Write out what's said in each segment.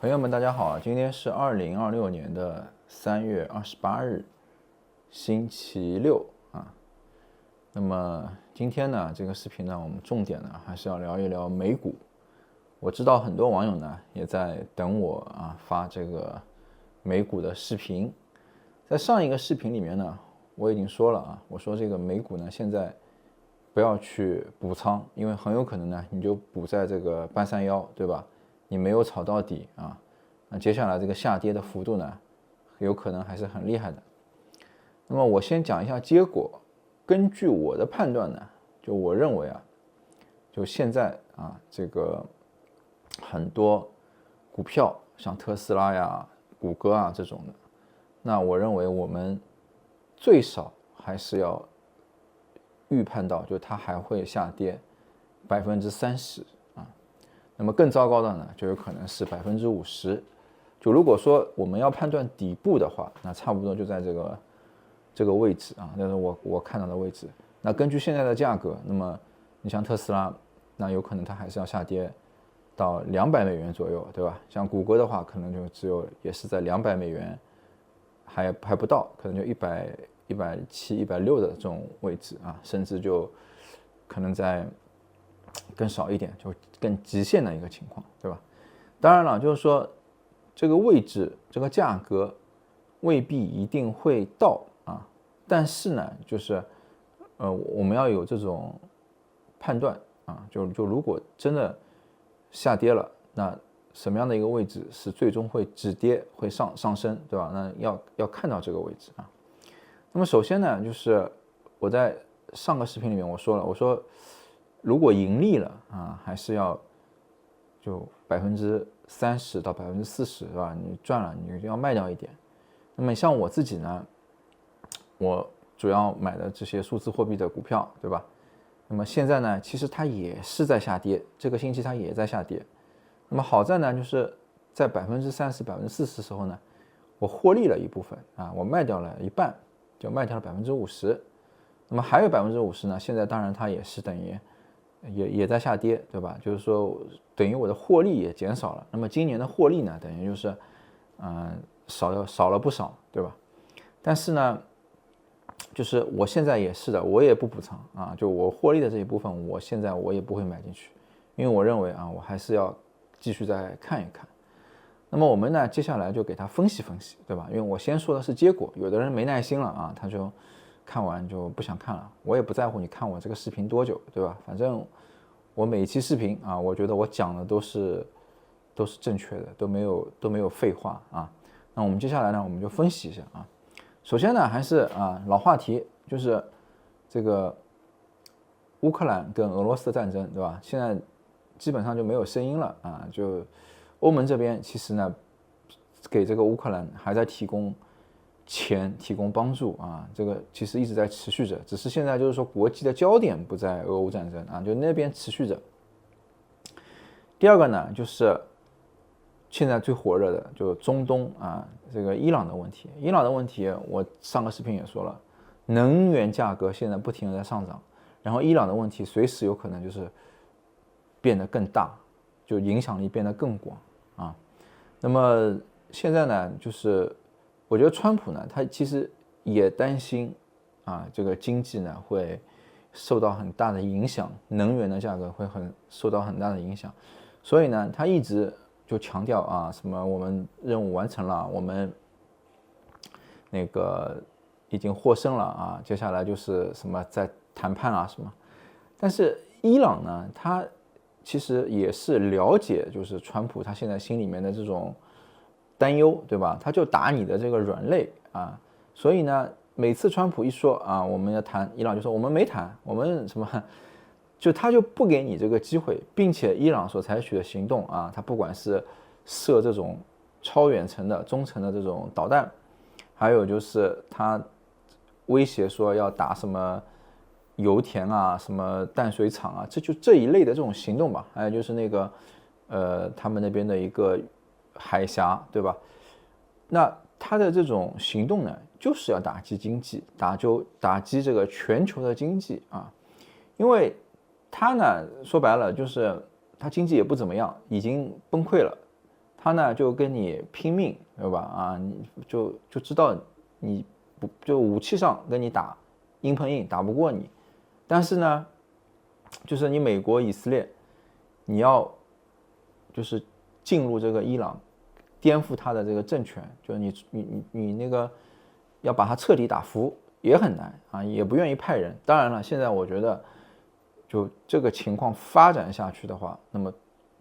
朋友们，大家好，今天是2026年的3月28日，星期六啊。那么今天呢，这个视频呢，我们重点呢还是要聊一聊美股。我知道很多网友呢也在等我发这个美股的视频。在上一个视频里面呢，我已经说了我说这个美股呢现在不要去补仓，因为很有可能呢你就补在这个半山腰，对吧？你没有炒到底那接下来这个下跌的幅度呢，有可能还是很厉害的。那么我先讲一下结果，根据我的判断呢，就我认为就现在这个很多股票像特斯拉呀、谷歌这种的，那我认为我们最少还是要预判到，就它还会下跌30%那么更糟糕的呢，就有可能是50%。就如果说我们要判断底部的话，那差不多就在这个位置那是我看到的位置。那根据现在的价格，那么你像特斯拉，那有可能它还是要下跌到$200左右，对吧？像谷歌的话，可能就只有也是在$200，还不到，可能就170、160的这种位置甚至就可能在更少一点，就更极限的一个情况，对吧？当然了，就是说这个位置、这个价格未必一定会到但是呢，就是我们要有这种判断就如果真的下跌了，那什么样的一个位置是最终会止跌会上升，对吧？那要看到这个位置那么首先呢，就是我在上个视频里面我说了，我说如果盈利了还是要就30%到40%，对吧？你赚了，你就要卖掉一点。那么像我自己呢，我主要买的这些数字货币的股票，对吧？那么现在呢，其实它也是在下跌，这个星期它也在下跌。那么好在呢，就是在30%、40%的时候呢，我获利了一部分我卖掉了一半，就卖掉了50%。那么还有50%呢，现在当然它也是等于也在下跌，对吧？就是说等于我的获利也减少了。那么今年的获利呢，等于就是少了不少，对吧？但是呢，就是我现在也是的，我也不补仓就我获利的这一部分，我现在我也不会买进去，因为我认为我还是要继续再看一看。那么我们呢，接下来就给它分析分析，对吧？因为我先说的是结果，有的人没耐心了他就看完就不想看了，我也不在乎你看我这个视频多久，对吧？反正我每一期视频我觉得我讲的都是正确的，都没有废话那我们接下来呢，我们就分析一下首先呢，还是老话题，就是这个乌克兰跟俄罗斯的战争，对吧？现在基本上就没有声音了就欧盟这边其实呢，给这个乌克兰还在提供钱、提供帮助这个其实一直在持续着，只是现在就是说国际的焦点不在俄乌战争就那边持续着。第二个呢，就是现在最火热的就中东这个伊朗的问题。伊朗的问题，我上个视频也说了，能源价格现在不停的在上涨，然后伊朗的问题随时有可能就是变得更大，就影响力变得更广那么现在呢，就是我觉得川普呢，他其实也担心这个经济呢会受到很大的影响，能源的价格会受到很大的影响，所以呢，他一直就强调什么我们任务完成了，我们那个已经获胜了接下来就是什么在谈判什么。但是伊朗呢，他其实也是了解，就是川普他现在心里面的这种担忧，对吧？他就打你的这个软肋所以呢，每次川普一说我们要谈，伊朗就说我们没谈，我们什么，就他就不给你这个机会，并且伊朗所采取的行动他不管是射这种超远程的、中程的这种导弹，还有就是他威胁说要打什么油田什么淡水厂这一类的这种行动吧。还有就是那个他们那边的一个海峡，对吧？那他的这种行动呢，就是要打击经济，打击这个全球的经济因为他呢说白了就是他经济也不怎么样，已经崩溃了，他呢就跟你拼命，对吧？啊，你就知道你不就武器上跟你打硬碰硬打不过你，但是呢，就是你美国以色列，你要就是进入这个伊朗，颠覆他的这个政权，就你那个要把他彻底打服也很难啊，也不愿意派人。当然了，现在我觉得就这个情况发展下去的话，那么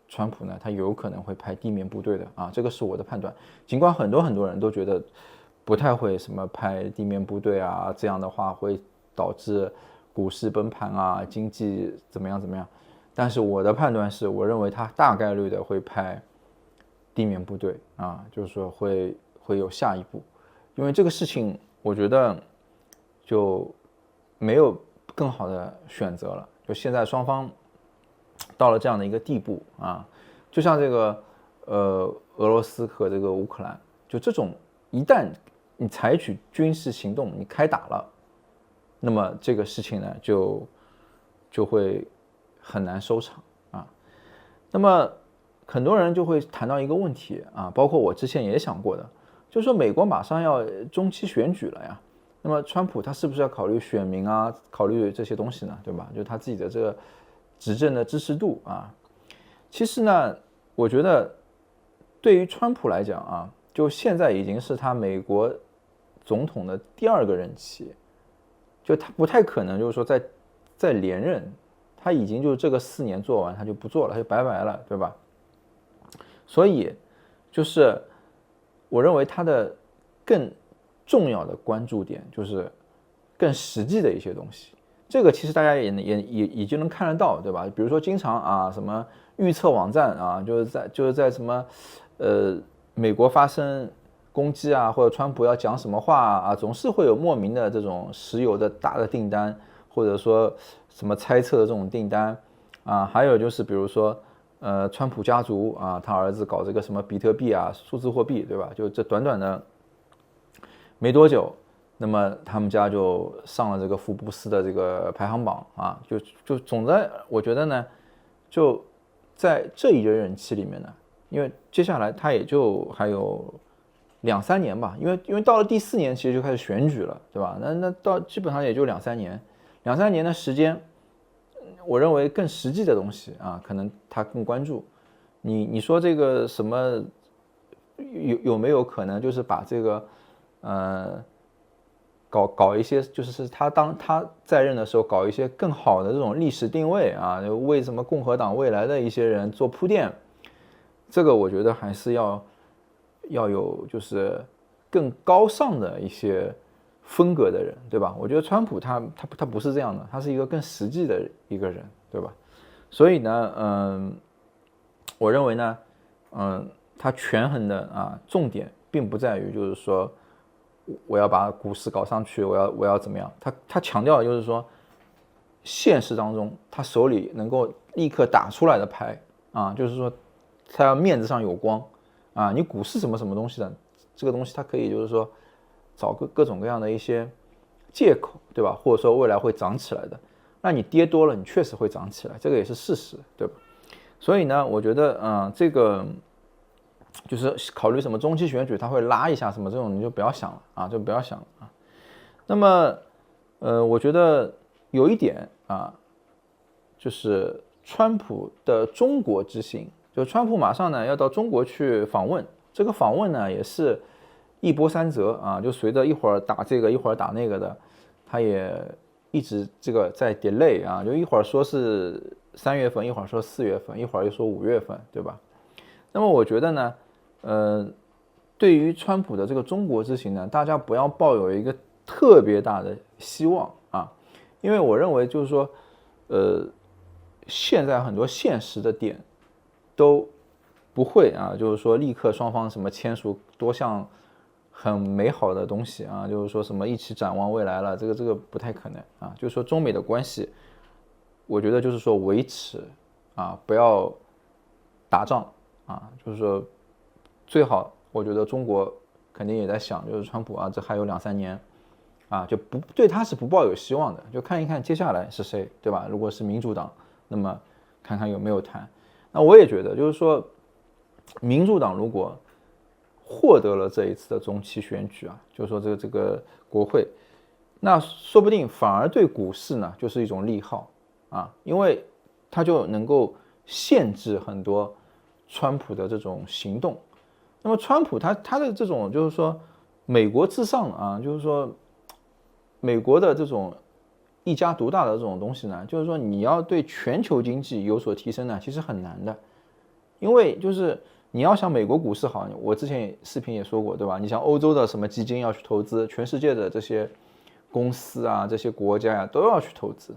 川普呢，他有可能会派地面部队的啊，这个是我的判断。尽管很多人都觉得不太会什么派地面部队啊，这样的话会导致股市崩盘啊，经济怎么样，但是我的判断是，我认为他大概率的会派地面部队啊，就是说会有下一步，因为这个事情我觉得就没有更好的选择了，就现在双方到了这样的一个地步啊，就像这个俄罗斯和这个乌克兰，就这种一旦你采取军事行动，你开打了，那么这个事情呢就会很难收场啊。那么很多人就会谈到一个问题啊，包括我之前也想过的，就是说美国马上要中期选举了呀，那么川普他是不是要考虑选民啊，考虑这些东西呢，对吧？就他自己的这个执政的支持度啊。其实呢，我觉得对于川普来讲啊，就现在已经是他美国总统的第2个任期，就他不太可能就是说再连任，他已经就这个4年做完他就不做了，他就拜拜了，对吧？所以就是我认为他的更重要的关注点就是更实际的一些东西。这个其实大家也就能看得到，对吧？比如说经常啊什么预测网站啊，就是在什么美国发生攻击啊，或者川普要讲什么话啊，总是会有莫名的这种石油的大的订单，或者说什么猜测的这种订单啊，还有就是比如说川普家族啊，他儿子搞这个什么比特币啊，数字货币，对吧？就这短短的没多久，那么他们家就上了这个福布斯的这个排行榜啊，就总的我觉得呢，就在这一任期里面呢，因为接下来他也就还有2-3年吧，因为到了第4年其实就开始选举了，对吧？那到基本上也就2-3年，2-3年的时间，我认为更实际的东西啊，可能他更关注。你说这个什么有没有可能就是把这个搞一些，就是当他在任的时候搞一些更好的这种历史定位啊，为什么共和党未来的一些人做铺垫，这个我觉得还是要有就是更高尚的一些风格的人，对吧？我觉得川普他不是这样的，他是一个更实际的一个人，对吧？所以呢，我认为呢，他权衡的啊重点并不在于就是说我要把股市搞上去，我要怎么样？他强调的就是说，现实当中他手里能够立刻打出来的牌啊，就是说他要面子上有光啊。你股市什么东西的这个东西，它可以就是说找各种各样的一些借口，对吧？或者说未来会涨起来的，那你跌多了，你确实会涨起来，这个也是事实，对吧？所以呢，我觉得这个就是考虑什么中期选举他会拉一下什么这种，你就不要想了啊，就不要想了啊。那么我觉得有一点啊，就是川普的中国之行，就川普马上呢要到中国去访问，这个访问呢也是一波三折啊，就随着一会儿打这个一会儿打那个的，他也一直这个在 delay 啊，就一会儿说是3月份，一会儿说4月份，一会儿又说5月份，对吧？那么我觉得呢，对于川普的这个中国之行呢，大家不要抱有一个特别大的希望啊，因为我认为就是说，现在很多现实的点都不会啊，就是说立刻双方什么签署多项很美好的东西啊，就是说什么一起展望未来了，这个不太可能啊。就是说中美的关系，我觉得就是说维持啊，不要打仗啊，就是说最好，我觉得中国肯定也在想，就是川普啊，这还有2-3年啊，就不对他是不抱有希望的，就看一看接下来是谁，对吧？如果是民主党，那么看看有没有谈。那我也觉得就是说，民主党如果获得了这一次的中期选举啊，就是说这个国会，那说不定反而对股市呢就是一种利好啊，因为它就能够限制很多川普的这种行动。那么川普他的这种就是说美国至上啊，就是说美国的这种一家独大的这种东西呢，就是说你要对全球经济有所提升呢，其实很难的，因为就是你要想美国股市好，我之前视频也说过，对吧？你像欧洲的什么基金要去投资，全世界的这些公司啊，这些国家呀、都要去投资。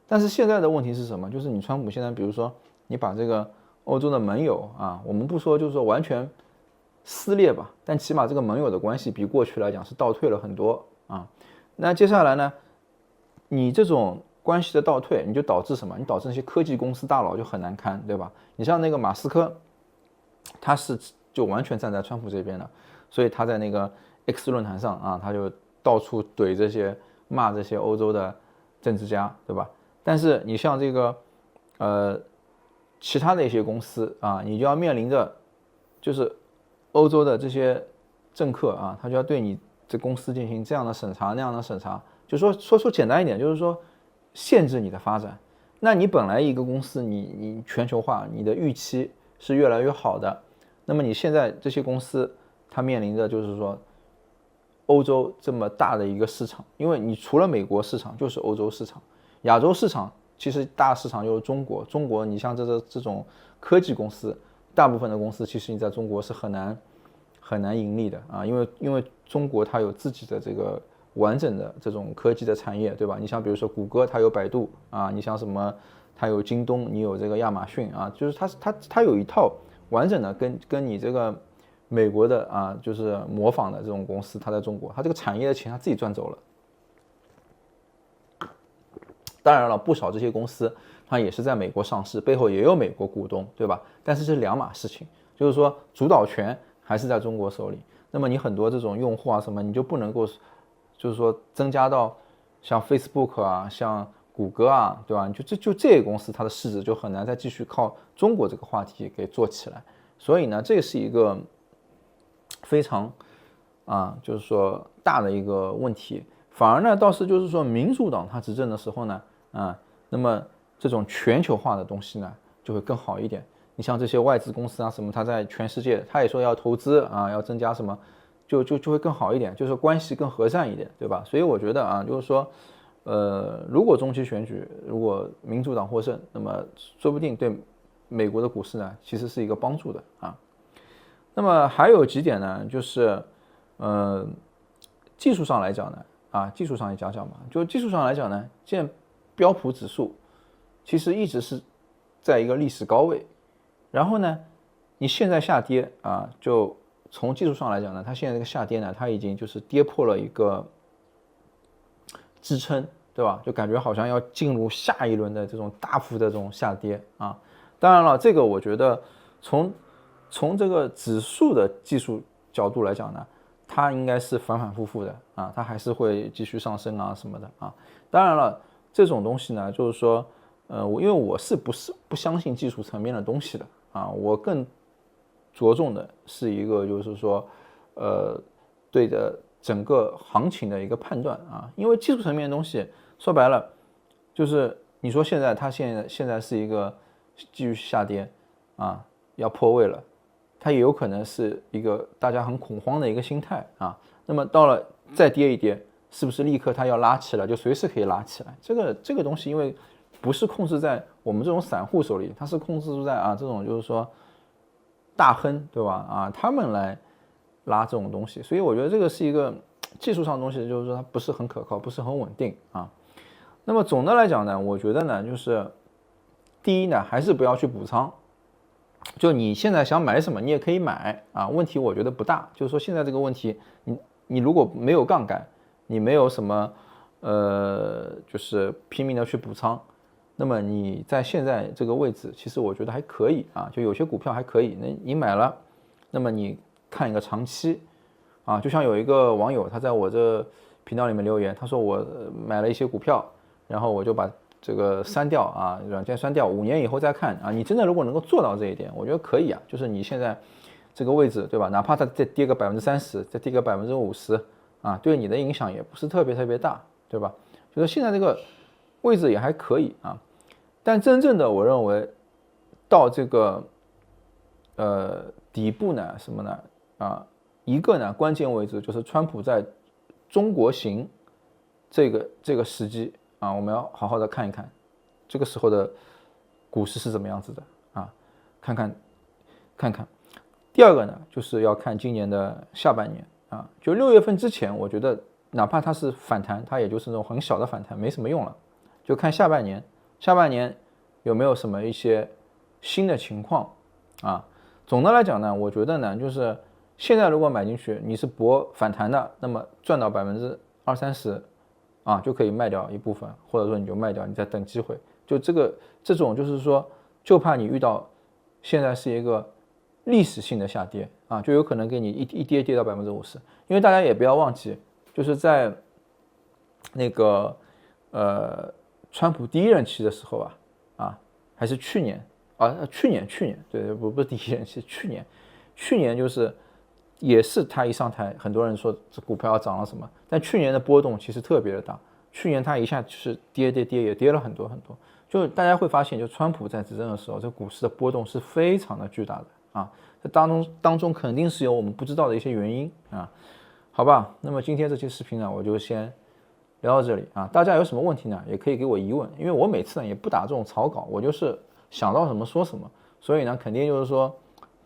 但是现在的问题是什么？就是你川普现在，比如说你把这个欧洲的盟友啊，我们不说就是说完全撕裂吧，但起码这个盟友的关系比过去来讲是倒退了很多啊。那接下来呢，你这种关系的倒退，你就导致什么？你导致那些科技公司大佬就很难堪，对吧？你像那个马斯克，他是就完全站在川普这边的，所以他在那个 X 论坛上啊，他就到处怼这些骂这些欧洲的政治家，对吧？但是你像这个其他的一些公司啊，你就要面临着就是欧洲的这些政客啊，他就要对你这公司进行这样的审查那样的审查，就说简单一点，就是说限制你的发展。那你本来一个公司你全球化，你的预期是越来越好的，那么你现在这些公司它面临着就是说欧洲这么大的一个市场，因为你除了美国市场就是欧洲市场，亚洲市场其实大市场就是中国。中国你像这种科技公司，大部分的公司其实你在中国是很难盈利的啊，因为中国它有自己的这个完整的这种科技的产业，对吧？你像比如说谷歌，它有百度啊，你像什么，它有京东，你有这个亚马逊啊，就是它有一套完整的跟你这个美国的啊，就是模仿的这种公司，它在中国，它这个产业的钱它自己赚走了。当然了，不少这些公司它也是在美国上市，背后也有美国股东，对吧？但是这是两码事情，就是说主导权还是在中国手里。那么你很多这种用户啊什么，你就不能够，就是说增加到像 Facebook 啊、像谷歌啊，对吧？就这些公司，它的市值就很难再继续靠中国这个话题给做起来。所以呢，这是一个非常就是说大的一个问题。反而呢，倒是就是说民主党它执政的时候呢，那么这种全球化的东西呢就会更好一点。你像这些外资公司啊什么，它在全世界，它也说要投资啊，要增加什么，就会更好一点，就是关系更和善一点，对吧？所以我觉得啊，就是说，如果中期选举如果民主党获胜，那么说不定对美国的股市呢其实是一个帮助的啊。那么还有几点呢，就是技术上来讲呢，技术上也讲讲吧。就技术上来讲呢，现在标普指数其实一直是在一个历史高位，然后呢，你现在下跌啊，就从技术上来讲呢，它现在这个下跌呢，它已经就是跌破了一个支撑，对吧？就感觉好像要进入下一轮的这种大幅的这种下跌啊。当然了，这个我觉得从这个指数的技术角度来讲呢，它应该是反反复复的啊，它还是会继续上升啊什么的啊。当然了，这种东西呢，就是说，因为我不相信技术层面的东西的啊，我更着重的是一个就是说，对的整个行情的一个判断啊，因为技术层面的东西说白了，就是你说它现在是一个继续下跌啊，要破位了。它也有可能是一个大家很恐慌的一个心态啊，那么到了再跌一跌，是不是立刻它要拉起来，就随时可以拉起来？这个东西因为不是控制在我们这种散户手里，它是控制在这种就是说大亨，对吧？他们来拉这种东西，所以我觉得这个是一个技术上的东西，就是说它不是很可靠，不是很稳定啊。那么总的来讲呢，我觉得呢，就是第一呢，还是不要去补仓。就你现在想买什么，你也可以买啊，问题我觉得不大。就是说现在这个问题，你如果没有杠杆，你没有什么就是拼命的去补仓，那么你在现在这个位置，其实我觉得还可以啊，就有些股票还可以。那你买了，那么你看一个长期啊，就像有一个网友他在我这频道里面留言，他说我买了一些股票，然后我就把这个删掉啊，软件删掉，5年以后再看啊。你真的如果能够做到这一点，我觉得可以啊。就是你现在这个位置，对吧？哪怕它再跌个30%，再跌个50%啊，对你的影响也不是特别大，对吧？就是现在这个位置也还可以啊。但真正的我认为到这个底部呢，什么呢？啊，一个呢关键位置就是川普在中国行这个时机啊，我们要好好的看一看这个时候的股市是怎么样子的啊，看看。第二个呢，就是要看今年的下半年啊，就6月份之前，我觉得哪怕它是反弹，它也就是那种很小的反弹，没什么用了，就看下半年有没有什么一些新的情况啊。总的来讲呢，我觉得呢，就是现在如果买进去，你是博反弹的，那么赚到20-30%啊，就可以卖掉一部分，或者说你就卖掉，你再等机会。就这种就是说，就怕你遇到现在是一个历史性的下跌啊，就有可能给你一跌到50%。因为大家也不要忘记，就是在那个川普第一任期的时候啊，还是去年，对，不是第一任期，去年就是也是他一上台，很多人说这股票要涨了什么，但去年的波动其实特别的大，去年他一下就是跌也跌了很多，就大家会发现，就川普在执政的时候，这股市的波动是非常的巨大的啊，这当中肯定是有我们不知道的一些原因啊，好吧，那么今天这期视频呢，我就先聊到这里啊，大家有什么问题呢，也可以给我疑问，因为我每次呢也不打这种草稿，我就是想到什么说什么，所以呢肯定就是说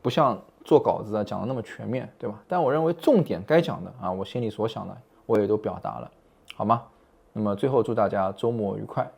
不像做稿子讲的那么全面，对吧？但我认为重点该讲的啊，我心里所想的我也都表达了，好吗？那么最后祝大家周末愉快。